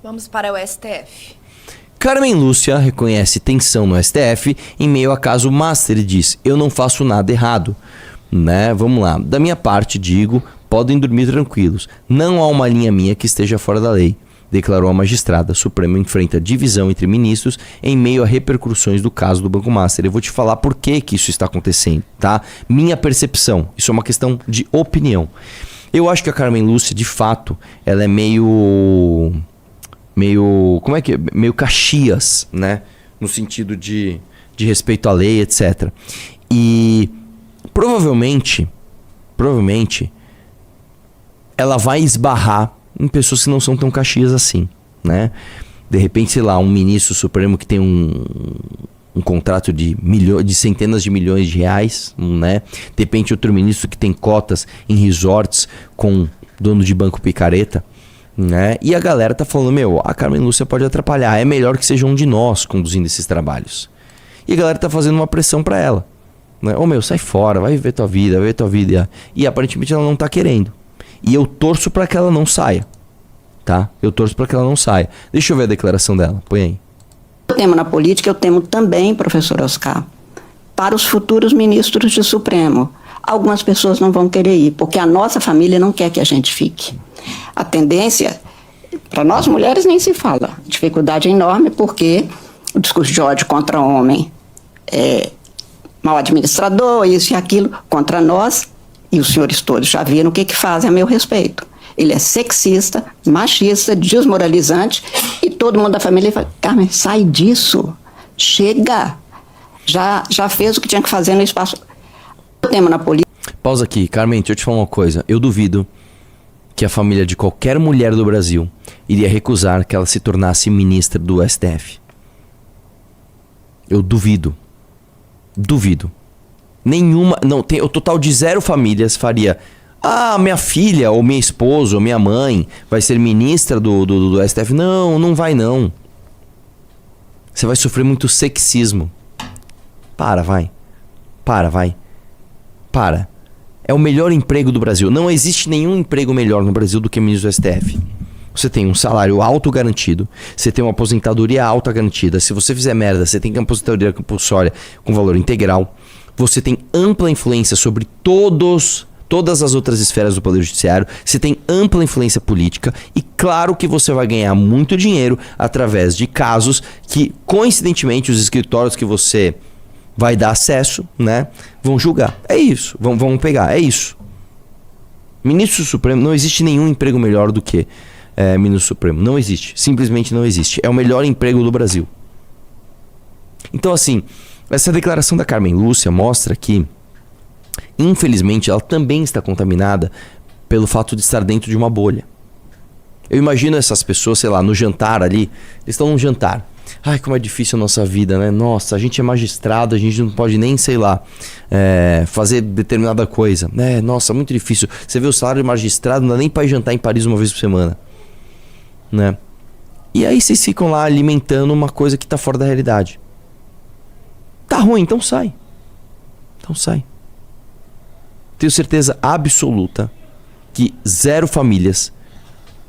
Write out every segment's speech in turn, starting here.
Vamos para o STF. Carmen Lúcia reconhece tensão no STF em meio a caso Master e diz: eu não faço nada errado. Né? Vamos lá. Da minha parte, digo, podem dormir tranquilos. Não há uma linha minha que esteja fora da lei, declarou a magistrada. Supremo enfrenta divisão entre ministros em meio a repercussões do caso do Banco Master. Eu vou te falar por que isso está acontecendo, tá? Minha percepção. Isso é uma questão de opinião. Eu acho que a Carmen Lúcia, de fato, ela é meio como é que é? Meio Caxias, né? No sentido de respeito à lei, etc. E provavelmente, ela vai esbarrar em pessoas que não são tão Caxias assim, né? De repente, sei lá, um ministro supremo que tem um contrato de centenas de milhões de reais, né? De repente, outro ministro que tem cotas em resorts com dono de banco picareta, né? E a galera tá falando, a Carmen Lúcia pode atrapalhar, é melhor que seja um de nós conduzindo esses trabalhos. E a galera tá fazendo uma pressão para ela, né? Sai fora, vai viver tua vida. E aparentemente ela não tá querendo. E eu torço para que ela não saia, tá? Deixa eu ver a declaração dela, põe aí. Eu temo na política, eu temo também, professor Oscar, para os futuros ministros do Supremo. Algumas pessoas não vão querer ir, porque a nossa família não quer que a gente fique. A tendência, para nós mulheres nem se fala, dificuldade é enorme, porque o discurso de ódio contra o homem é mau administrador, isso e aquilo, contra nós, e os senhores todos já viram o que fazem a meu respeito. Ele é sexista, machista, desmoralizante, e todo mundo da família fala: Carmen, sai disso, chega, já fez o que tinha que fazer no espaço. Eu temo na política. Pausa aqui, Carmen, deixa eu te falar uma coisa. Eu duvido que a família de qualquer mulher do Brasil iria recusar que ela se tornasse ministra do STF. Eu duvido. Nenhuma, não, tem o total de 0 famílias faria: minha filha, ou minha esposa, ou minha mãe vai ser ministra do STF. Não vai não. Você vai sofrer muito sexismo. Para. É o melhor emprego do Brasil. Não existe nenhum emprego melhor no Brasil do que ministro do STF. Você tem um salário alto garantido, você tem uma aposentadoria alta garantida. Se você fizer merda, você tem aposentadoria compulsória com valor integral. Você tem ampla influência sobre todas as outras esferas do Poder Judiciário. Você tem ampla influência política. E claro que você vai ganhar muito dinheiro através de casos que, coincidentemente, os escritórios que você vai dar acesso, né, vão julgar. É isso. Vão pegar. É isso. Ministro Supremo, não existe nenhum emprego melhor do que ministro Supremo. Não existe. Simplesmente não existe. É o melhor emprego do Brasil. Então, assim, essa declaração da Carmen Lúcia mostra que, infelizmente, ela também está contaminada pelo fato de estar dentro de uma bolha. Eu imagino essas pessoas, sei lá, no jantar ali. Eles estão num jantar. Ai, como é difícil a nossa vida, né? Nossa, a gente é magistrado, a gente não pode nem, sei lá, fazer determinada coisa. Nossa, muito difícil. Você vê o salário de magistrado, não dá nem pra ir jantar em Paris uma vez por semana, né? E aí vocês ficam lá alimentando uma coisa que tá fora da realidade. Tá ruim, então sai. Tenho certeza absoluta que 0 famílias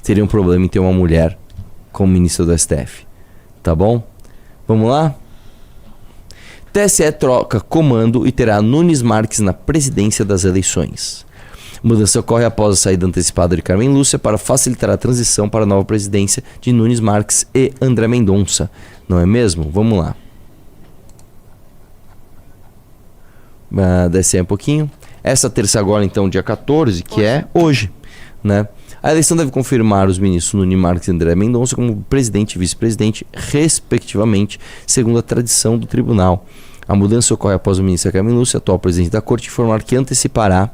teriam problema em ter uma mulher como ministra do STF. Tá bom? Vamos lá? TSE troca comando e terá Nunes Marques na presidência das eleições. Mudança ocorre após a saída antecipada de Carmen Lúcia para facilitar a transição para a nova presidência de Nunes Marques e André Mendonça. Não é mesmo? Vamos lá. Descer um pouquinho. Essa terça agora, então, dia 14, que é hoje, né? A eleição deve confirmar os ministros Nunes Marques e André Mendonça como presidente e vice-presidente, respectivamente, segundo a tradição do tribunal. A mudança ocorre após o ministro Carmen Lúcia, atual presidente da corte, informar que anteciparia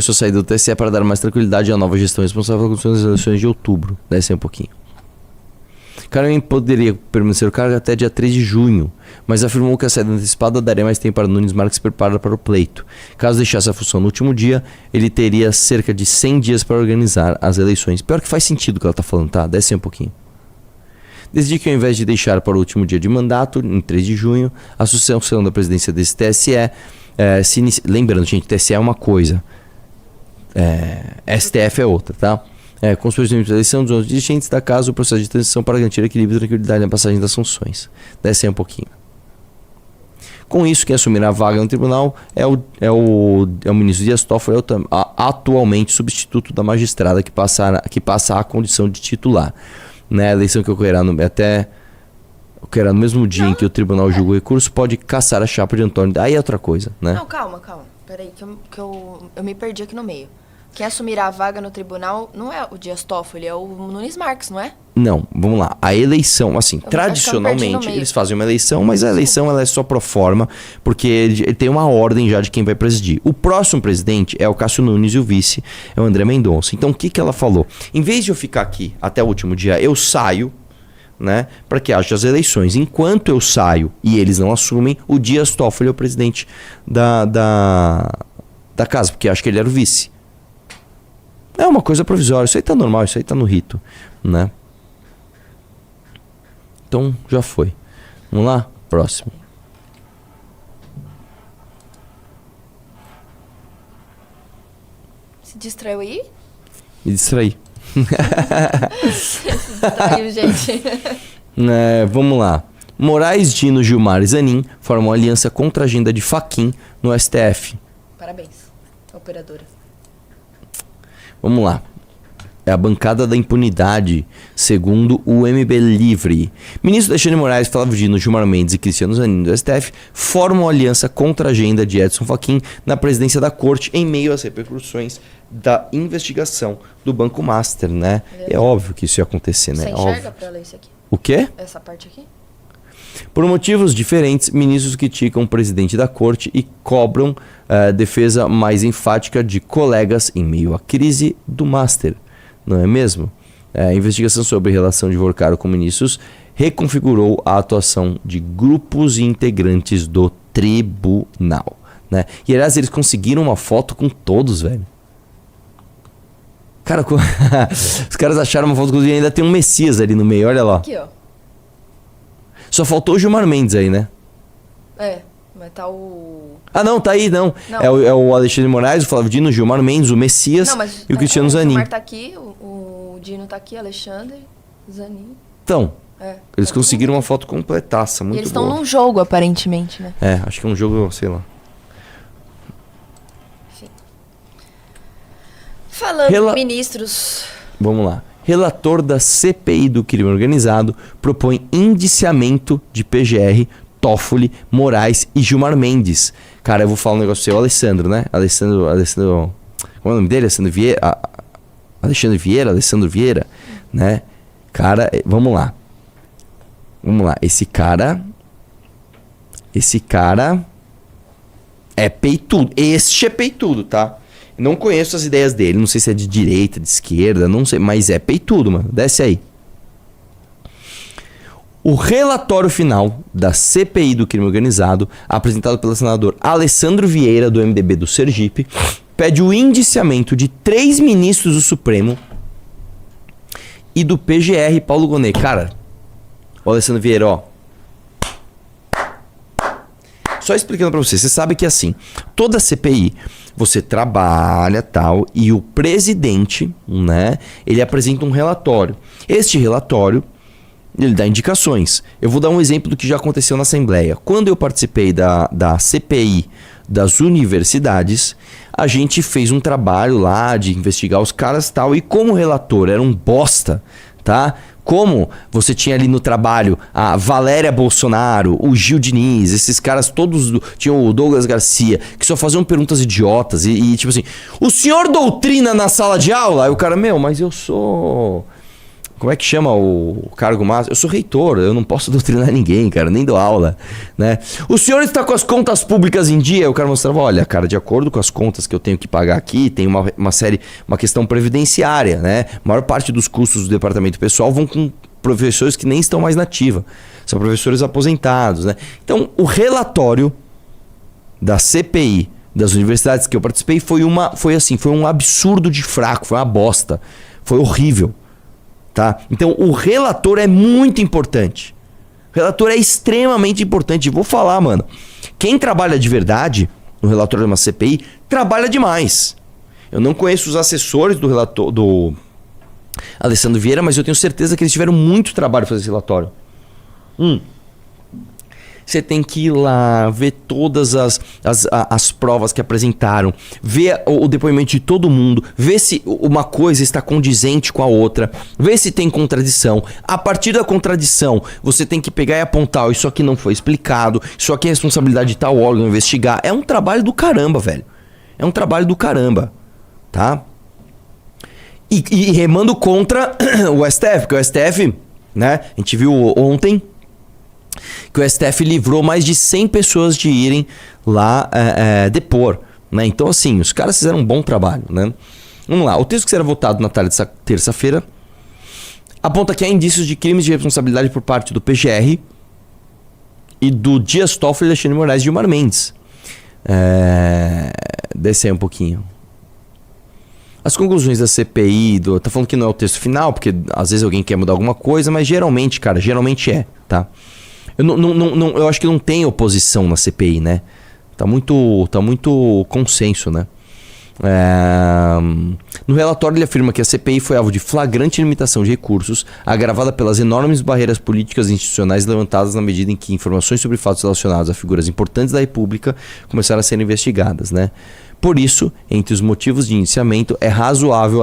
sua saída do TSE para dar mais tranquilidade à nova gestão responsável pelas condução das eleições de outubro. Desce um pouquinho. Carmen poderia permanecer no cargo até dia 3 de junho, mas afirmou que a saída antecipada daria mais tempo para Nunes Marques se preparar para o pleito. Caso deixasse a função no último dia, ele teria cerca de 100 dias para organizar as eleições. Pior que faz sentido o que ela está falando, tá? Desce um pouquinho. Desde que, ao invés de deixar para o último dia de mandato, em 3 de junho, a sucessão da presidência desse TSE Lembrando, gente, TSE é uma coisa, STF é outra, tá? Com os procedimentos de eleição dos outros dirigentes da casa, o processo de transição para garantir equilíbrio e tranquilidade na passagem das funções. Desce aí um pouquinho. Com isso, quem assumirá a vaga no tribunal é o ministro Dias Toffoli, atualmente substituto da magistrada que passa a condição de titular. Né? A eleição que ocorrerá no mesmo dia em que o tribunal julga o recurso, pode cassar a chapa de Antônio. Aí é outra coisa, né? Não, calma. Peraí, que eu me perdi aqui no meio. Quem assumirá a vaga no tribunal não é o Dias Toffoli, é o Nunes Marques, não é? Não, vamos lá. A eleição, assim, tradicionalmente eles fazem uma eleição, mas a eleição ela é só pro forma, porque ele tem uma ordem já de quem vai presidir. O próximo presidente é o Cássio Nunes e o vice é o André Mendonça. Então o que ela falou? Em vez de eu ficar aqui até o último dia, eu saio, né, para que haja as eleições. Enquanto eu saio e eles não assumem, o Dias Toffoli é o presidente da casa, porque acho que ele era o vice. É uma coisa provisória, isso aí tá normal, isso aí tá no rito, né? Então, já foi. Vamos lá? Próximo. Se distraiu aí? Me distraí. Se distraiu, gente. Vamos lá. Moraes, Dino, Gilmar e Zanin formam aliança contra a agenda de Fachin no STF. Parabéns, operadora. Vamos lá. É a bancada da impunidade, segundo o MB Livre. Ministro Alexandre de Moraes, Flávio Dino, Gilmar Mendes e Cristiano Zanin do STF formam aliança contra a agenda de Edson Fachin na presidência da corte em meio às repercussões da investigação do Banco Master, né? É óbvio que isso ia acontecer, né? Você enxerga pra ler isso aqui? O quê? Essa parte aqui? Por motivos diferentes, ministros criticam o presidente da corte e cobram defesa mais enfática de colegas em meio à crise do Master. Não é mesmo? A investigação sobre relação de Vorcaro com ministros reconfigurou a atuação de grupos e integrantes do tribunal. Né? E aliás, eles conseguiram uma foto com todos, velho. Cara, os caras acharam uma foto com todos e ainda tem um Messias ali no meio, olha lá. Aqui, ó. Só faltou o Gilmar Mendes aí, né? Mas tá o... Ah, não, tá aí, não. É o Alexandre de Moraes, o Flávio Dino, o Gilmar Mendes, o Messias e o Cristiano Zanin. O Gilmar tá aqui, o Dino tá aqui, Alexandre, Zanin. Então, eles conseguiram uma foto completaça, muito boa. E eles estão num jogo, aparentemente, né? Acho que é um jogo, sei lá. Enfim. Falando ministros... Vamos lá. Relator da CPI do crime organizado propõe indiciamento de PGR, Toffoli, Moraes e Gilmar Mendes. Cara, eu vou falar um negócio seu, Alessandro, né? Alessandro... Como é o nome dele? Alessandro Vieira, né? Cara, vamos lá. Esse cara é peitudo. Este é peitudo, tá? Não conheço as ideias dele, não sei se é de direita, de esquerda, não sei, mas é peitudo, mano. Desce aí. O relatório final da CPI do crime organizado, apresentado pelo senador Alessandro Vieira, do MDB do Sergipe, pede o indiciamento de 3 ministros do Supremo e do PGR, Paulo Gonet. Cara, o Alessandro Vieira, ó. Só explicando pra você sabe que assim, toda CPI, você trabalha tal, e o presidente, né, ele apresenta um relatório. Este relatório, ele dá indicações. Eu vou dar um exemplo do que já aconteceu na Assembleia. Quando eu participei da CPI das universidades, a gente fez um trabalho lá de investigar os caras tal, e como relator era um bosta, tá? Como você tinha ali no trabalho a Valéria Bolsonaro, o Gil Diniz, esses caras todos, tinham o Douglas Garcia, que só faziam perguntas idiotas e tipo assim, o senhor doutrina na sala de aula? Aí o cara, mas eu sou... Como é que chama o cargo máximo? Eu sou reitor, eu não posso doutrinar ninguém, cara, nem dou aula, né? O senhor está com as contas públicas em dia? O cara mostrava, olha, cara, de acordo com as contas que eu tenho que pagar aqui, tem uma questão previdenciária, né? A maior parte dos custos do departamento pessoal vão com professores que nem estão mais na ativa. São professores aposentados, né? Então, o relatório da CPI das universidades que eu participei foi um absurdo de fraco, foi uma bosta, foi horrível. Tá? Então o relator é muito importante. O relator é extremamente importante. Vou falar, mano. Quem trabalha de verdade no relatório de uma CPI trabalha demais. Eu não conheço os assessores do relator Alessandro Vieira, mas eu tenho certeza que eles tiveram muito trabalho para fazer esse relatório. Você tem que ir lá, ver todas as provas que apresentaram, ver o depoimento de todo mundo, ver se uma coisa está condizente com a outra, ver se tem contradição. A partir da contradição, você tem que pegar e apontar: isso aqui não foi explicado, isso aqui é responsabilidade de tal órgão investigar. É um trabalho do caramba, velho. É um trabalho do caramba, tá? E remando contra o STF, porque o STF, né, a gente viu ontem que o STF livrou mais de 100 pessoas de irem lá depor, né? Então, assim, os caras fizeram um bom trabalho, né? Vamos lá, o texto que será votado na tarde dessa terça-feira aponta que há indícios de crimes de responsabilidade por parte do PGR e do Dias Toffoli, Alexandre Moraes e Gilmar Mendes. Desce aí um pouquinho. As conclusões da CPI, tá falando que não é o texto final, porque às vezes alguém quer mudar alguma coisa, mas geralmente, cara, tá? Eu acho que não tem oposição na CPI, né? Tá muito consenso, né? No relatório ele afirma que a CPI foi alvo de flagrante limitação de recursos, agravada pelas enormes barreiras políticas e institucionais levantadas na medida em que informações sobre fatos relacionados a figuras importantes da República começaram a ser investigadas, né? Por isso, entre os motivos de indiciamento, é razoável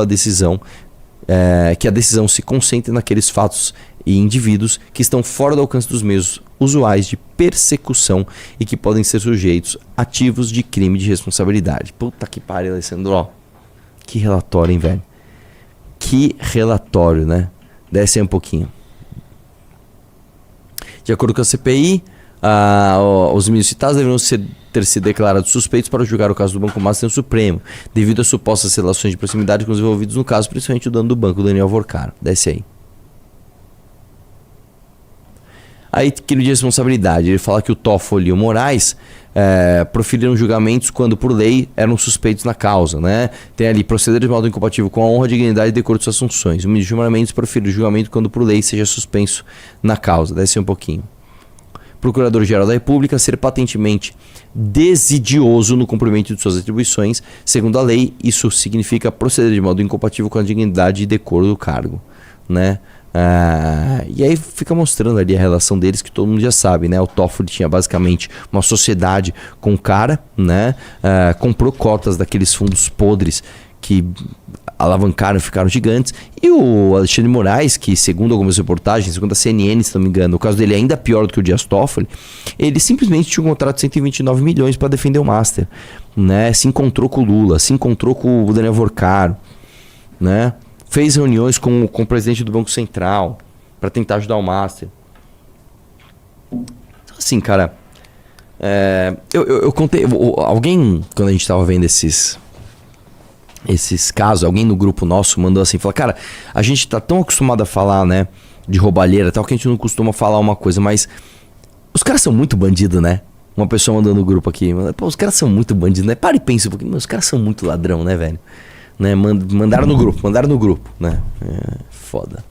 que a decisão se concentre naqueles fatos e indivíduos que estão fora do alcance dos meios usuais de persecução e que podem ser sujeitos ativos de crime de responsabilidade. Puta que pariu, Alessandro. Ó, que relatório, hein, velho? Que relatório, né? Desce aí um pouquinho. De acordo com a CPI, os ministros citados deveriam ter sido declarados suspeitos para julgar o caso do Banco Master no Supremo, devido às supostas relações de proximidade com os envolvidos no caso, principalmente o dono do banco, Daniel Vorcaro. Desce aí. Aí, crime de responsabilidade. Ele fala que o Toffoli e o Moraes proferiram julgamentos quando, por lei, eram suspeitos na causa, né? Tem ali, proceder de modo incompatível com a honra, dignidade e decoro de suas funções. O ministro Gilmar Mendes proferiu julgamento quando, por lei, seja suspenso na causa. Desce um pouquinho. Procurador-Geral da República ser patentemente desidioso no cumprimento de suas atribuições. Segundo a lei, isso significa proceder de modo incompatível com a dignidade e decoro do cargo, né? E aí fica mostrando ali a relação deles, que todo mundo já sabe, né? O Toffoli tinha basicamente uma sociedade com o cara, né? Comprou cotas daqueles fundos podres que alavancaram e ficaram gigantes. E o Alexandre Moraes, que segundo algumas reportagens, segundo a CNN, se não me engano, o caso dele é ainda pior do que o Dias Toffoli, ele simplesmente tinha um contrato de 129 milhões para defender o Master, né? Se encontrou com o Lula, se encontrou com o Daniel Vorcaro, né? Fez reuniões com o presidente do Banco Central para tentar ajudar o Master. Então, assim, cara, eu contei, alguém, quando a gente tava vendo esses casos, alguém no grupo nosso mandou assim, falou: cara, a gente tá tão acostumado a falar, né, de roubalheira, tal, que a gente não costuma falar uma coisa, mas os caras são muito bandidos, né? Uma pessoa mandando no grupo aqui: pô, os caras são muito bandidos, né? Para e pensa um pouquinho, os caras são muito ladrão, né, velho? Né? Mandaram no grupo, né? Foda.